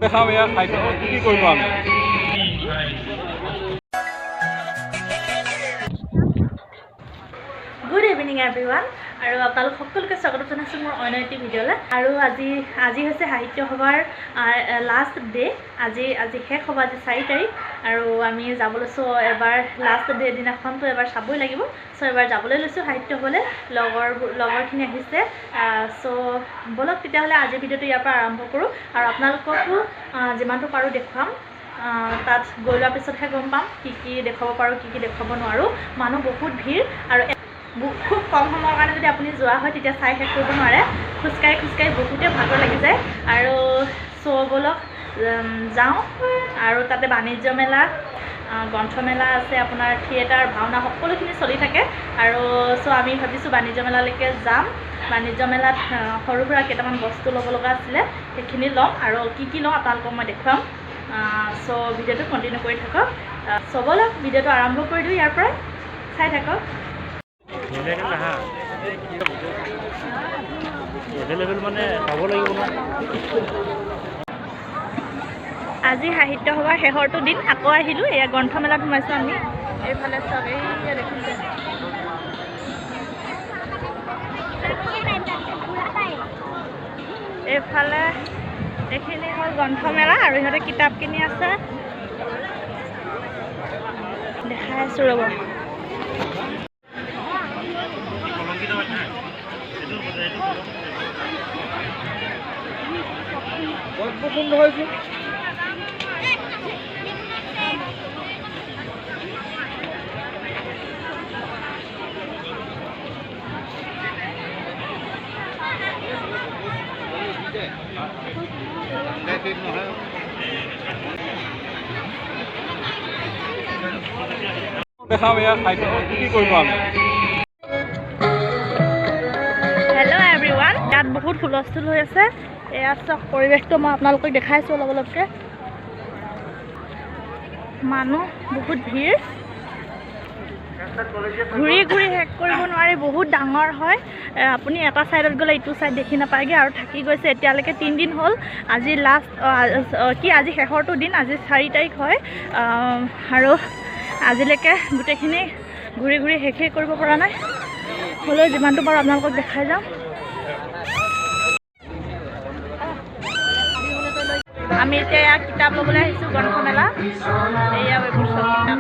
দেখাম এয়া খাদ্য কি কৰিব আমি Good evening everyone আৰু আপোনালোক সকলোকে স্বাগত জনাইছো মোৰ অন্য এটি ভিডিঅ'লৈ আৰু আজি হৈছে সাহিত্য সভাৰ লাষ্ট ডে আজি শেষ হ'ব আজি 4 তাৰিখ আৰু আমি যাবলৈ সো এবাৰ লাষ্ট ডে দিনাখন তো এবাৰ চাবই লাগিব সো এবাৰ যাবলৈ লৈছো সাহিত্য হ'লে লগৰখিনি আহিছে সো বলক তেতিয়াহ'লে আজি ভিডিঅ'টো ইয়াৰ পৰা আৰম্ভ কৰোঁ আৰু আপোনালোককো যিমানটো পাৰো দেখুৱাম তাত গৈ লোৱাৰ পিছতহে গম পাম কি দেখাব পাৰো কি দেখাব নোৱাৰো মানুহ বহুত ভিৰ আৰু খুব কম সময়ৰ কাৰণে যদি আপুনি যোৱা হয় তেতিয়া চাই শেষ কৰিব নোৱাৰে খুচকাই বহুতে ভাগৰ লাগি যায় আৰু বলক যাওঁ আৰু তাতে বাণিজ্য মেলা গ্ৰন্থমেলা আছে আপোনাৰ থিয়েটাৰ ভাওনা সকলোখিনি চলি থাকে আৰু আমি ভাবিছোঁ বাণিজ্য মেলালৈকে যাম বাণিজ্য মেলাত সৰু সুৰা কেইটামান বস্তু ল'ব লগা আছিলে সেইখিনি ল'ম আৰু কি লওঁ আপোনালোকক মই দেখুৱাম ভিডিঅ'টো কণ্টিনিউ কৰি থাকক বলক ভিডিঅ'টো আৰম্ভ কৰি দিওঁ ইয়াৰ পৰা চাই থাকক আজি সাহিত্য সভাৰ শেষৰটো দিন আকৌ আহিলোঁ এয়া গ্ৰন্থমেলাত সোমাইছোঁ আমি এইফালে চব এইয়া দেখিছে এইফালে এইখিনি হ'ল গ্ৰন্থমেলা আৰু ইহঁতে কিতাপ কিনি আছে দেখাই আছোঁ ৰ'ব সুন্দৰ হয়েছে দেখাম এয়া খাদ্য কি কৰিব আমি হেল্ল' এভৰিৱান ইয়াত বহুত হুলস্থুল হৈ আছে এয়া চব পৰিৱেশটো মই আপোনালোকক দেখাইছোঁ অলপকৈ মানুহ বহুত ভিৰ ঘূৰি শেষ কৰিব নোৱাৰি বহুত ডাঙৰ হয় আপুনি এটা ছাইডত গ'লে ইটো ছাইড দেখি নাপায়গৈ আৰু থাকি গৈছে এতিয়ালৈকে 3 দিন হ'ল আজি লাষ্ট আজি শেষৰটো দিন আজি 4 তাৰিখ হয় আৰু আজিলৈকে গোটেইখিনি ঘূৰি শেষেই কৰিব পৰা নাই হ'লেও যিমানটো পাৰোঁ আপোনালোকক দেখাই যাম আমি এতিয়া কিতাপ ল'বলৈ আহিছোঁ গ্ৰন্থমেলা এয়া এইবোৰ চব কিতাপ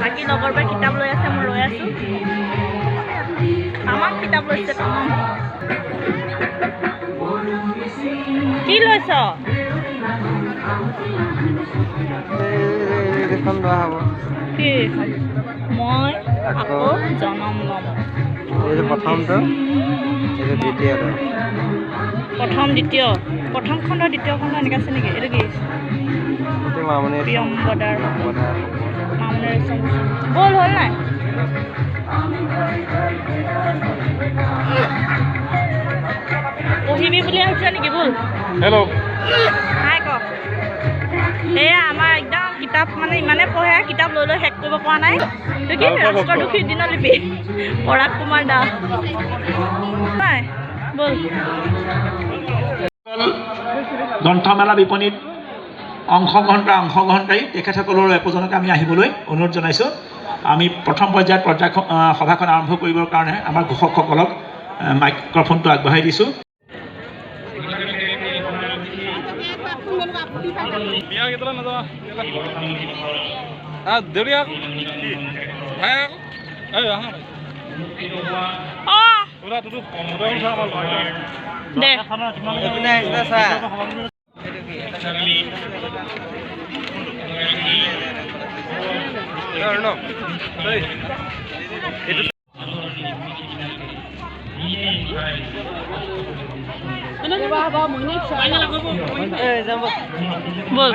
বাকী লগৰবোৰে কিতাপ লৈ আছে মই ৰৈ আছোঁ তামাম কিতাপ লৈছে তামাম কি লৈছ কি মই আকৌ জনম ল'ম প্ৰথম দ্বিতীয় প্ৰথম খণ্ড দ্বিতীয় খণ্ড এনেকৈ আছে নেকি এইটো কি প্ৰিয়ম্বদাৰ মামনিৰ ব'ল হ'ল নাই পঢ়িবি বুলি আহিছে নেকি ব'ল হেল্ল' হাই কওক এয়া আমাৰ একদম কিতাপ মানে ইমানে পঢ়ে কিতাপ লৈ শেষ কৰিব পৰা নাই তো কি ৰাষ্ট্ৰদুখী দিনলিপি পৰাগ কুমাৰ দাস নাই ব'ল গ্ৰন্থমেলা বিপণীত অংশগ্ৰহণকাৰী তেখেতসকলৰ একোজনকে আমি আহিবলৈ অনুৰোধ জনাইছোঁ আমি প্ৰথম পৰ্যায়ত সভাখন আৰম্ভ কৰিবৰ কাৰণে আমাৰ ঘোষকসকলক মাইক্ৰফোনটো আগবঢ়াই দিছোঁ বল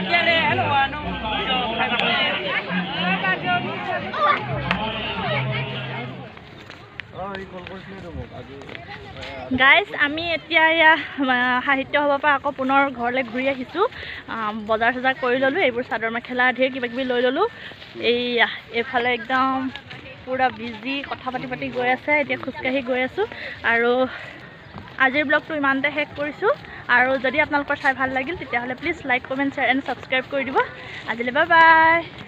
গাইজ আমি এতিয়া সাহিত্য সভাৰ পৰা আকৌ পুনৰ ঘৰলৈ ঘূৰি আহিছোঁ বজাৰ চজাৰ কৰি ল'লোঁ এইবোৰ চাদৰ মেখেলা ঢেৰ কিবাকিবি লৈ ল'লোঁ এইফালে একদম পুৰা বিজি কথা পাতি গৈ আছে এতিয়া খোজকাঢ়ি গৈ আছোঁ আৰু আজিৰ ব্লগটো ইমানতে শেষ কৰিছোঁ আৰু যদি আপোনালোকৰ চাই ভাল লাগিল তেতিয়াহ'লে please like comment share and subscribe কৰি দিব আজিলৈ বাই বাই